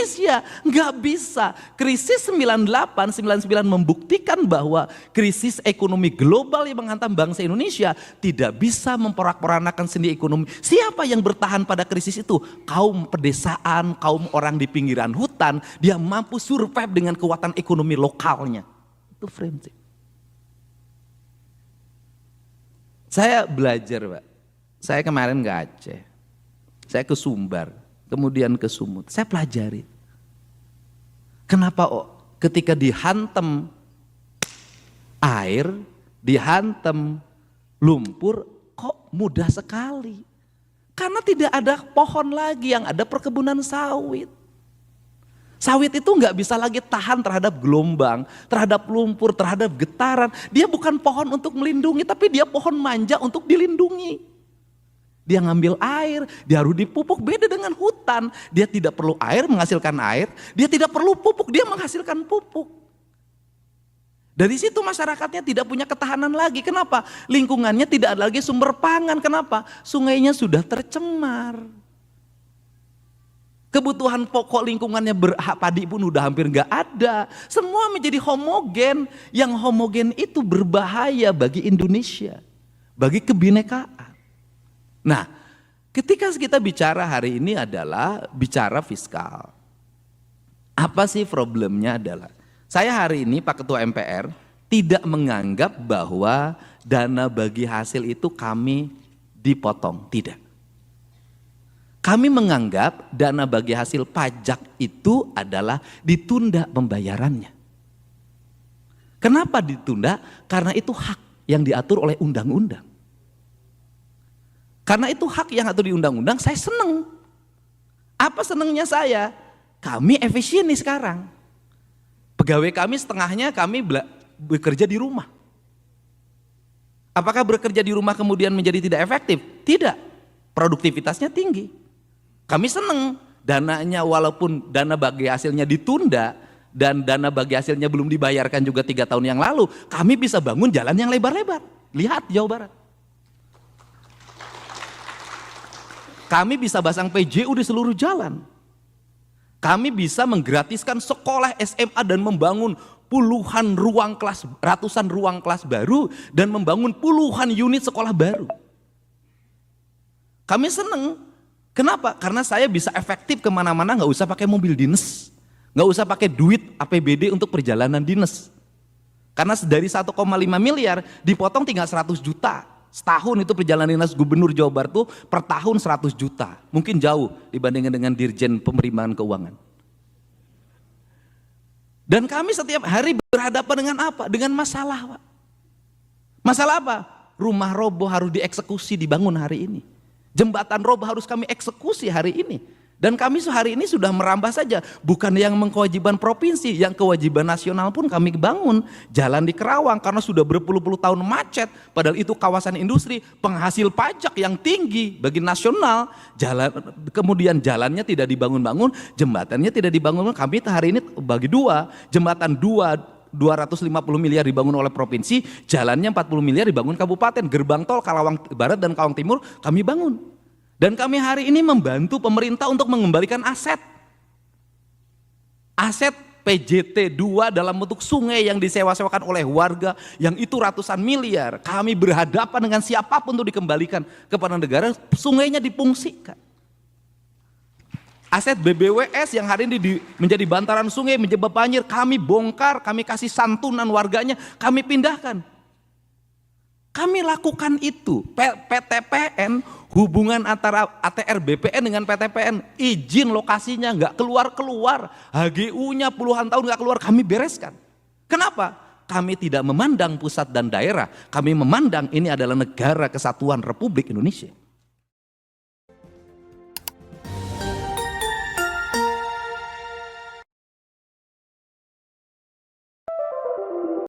Indonesia. Nggak bisa. Krisis 98, 99 membuktikan bahwa krisis ekonomi global yang menghantam bangsa Indonesia tidak bisa memporak-porandakan sendi ekonomi. Siapa yang bertahan pada krisis itu? Kaum pedesaan, kaum orang di pinggiran hutan, dia mampu survive dengan kekuatan ekonomi lokalnya. Itu prinsip. Saya belajar, Pak. Saya kemarin ke Aceh, saya ke Sumbar, kemudian ke Sumut. Saya pelajari. Kenapa ketika dihantam air, dihantam lumpur, kok mudah sekali? Karena tidak ada pohon lagi, yang ada perkebunan sawit. Sawit itu nggak bisa lagi tahan terhadap gelombang, terhadap lumpur, terhadap getaran. Dia bukan pohon untuk melindungi, tapi dia pohon manja untuk dilindungi. Dia ngambil air, dia harus dipupuk, beda dengan hutan. Dia tidak perlu air, menghasilkan air. Dia tidak perlu pupuk, dia menghasilkan pupuk. Dari situ masyarakatnya tidak punya ketahanan lagi. Kenapa? Lingkungannya tidak ada lagi sumber pangan. Kenapa? Sungainya sudah tercemar. Kebutuhan pokok lingkungannya padi pun udah hampir nggak ada. Semua menjadi homogen. Yang homogen itu berbahaya bagi Indonesia, bagi kebinekaan. Nah, ketika kita bicara hari ini adalah bicara fiskal. Apa sih problemnya adalah, saya hari ini Pak Ketua MPR tidak menganggap bahwa dana bagi hasil itu kami dipotong, tidak. Kami menganggap dana bagi hasil pajak itu adalah ditunda pembayarannya. Kenapa ditunda? Karena itu hak yang diatur oleh undang-undang. Karena itu hak yang atur di undang-undang, saya seneng. Apa senengnya saya? Kami efisien nih sekarang. Pegawai kami setengahnya kami bekerja di rumah. Apakah bekerja di rumah kemudian menjadi tidak efektif? Tidak. Produktivitasnya tinggi. Kami seneng dananya, walaupun dana bagi hasilnya ditunda dan dana bagi hasilnya belum dibayarkan juga 3 tahun yang lalu, kami bisa bangun jalan yang lebar-lebar. Lihat Jawa Barat. Kami bisa pasang PJU di seluruh jalan. Kami bisa menggratiskan sekolah SMA dan membangun puluhan ruang kelas, ratusan ruang kelas baru dan membangun puluhan unit sekolah baru. Kami seneng. Kenapa? Karena saya bisa efektif kemana-mana, nggak usah pakai mobil dinas, nggak usah pakai duit APBD untuk perjalanan dinas. Karena dari 1,5 miliar dipotong tinggal 100 juta. Setahun itu perjalanan dinas gubernur Jawa Barat tuh per tahun 100 juta. Mungkin jauh dibandingkan dengan Dirjen Penerimaan Keuangan. Dan kami setiap hari berhadapan dengan apa? Dengan masalah, Pak. Masalah apa? Rumah roboh harus dieksekusi, dibangun hari ini. Jembatan roboh harus kami eksekusi hari ini. Dan kami hari ini sudah merambah saja, bukan yang kewajiban provinsi, yang kewajiban nasional pun kami bangun. Jalan di Kerawang karena sudah berpuluh-puluh tahun macet, padahal itu kawasan industri, penghasil pajak yang tinggi bagi nasional. Kemudian jalannya tidak dibangun-bangun, jembatannya tidak dibangun. Kami hari ini bagi dua, jembatan 250 miliar dibangun oleh provinsi, jalannya 40 miliar dibangun kabupaten, gerbang tol Karawang Barat dan Karawang Timur kami bangun. Dan kami hari ini membantu pemerintah untuk mengembalikan aset. Aset PJT 2 dalam bentuk sungai yang disewa-sewakan oleh warga yang itu ratusan miliar. Kami berhadapan dengan siapapun untuk dikembalikan kepada negara, sungainya dipungsikan. Aset BBWS yang hari ini menjadi bantaran sungai, menjadi banjir, kami bongkar, kami kasih santunan warganya, kami pindahkan. Kami lakukan itu. PTPN, hubungan antara ATR BPN dengan PTPN, izin lokasinya nggak keluar-keluar, HGU-nya puluhan tahun nggak keluar, kami bereskan. Kenapa? Kami tidak memandang pusat dan daerah, kami memandang ini adalah negara kesatuan Republik Indonesia.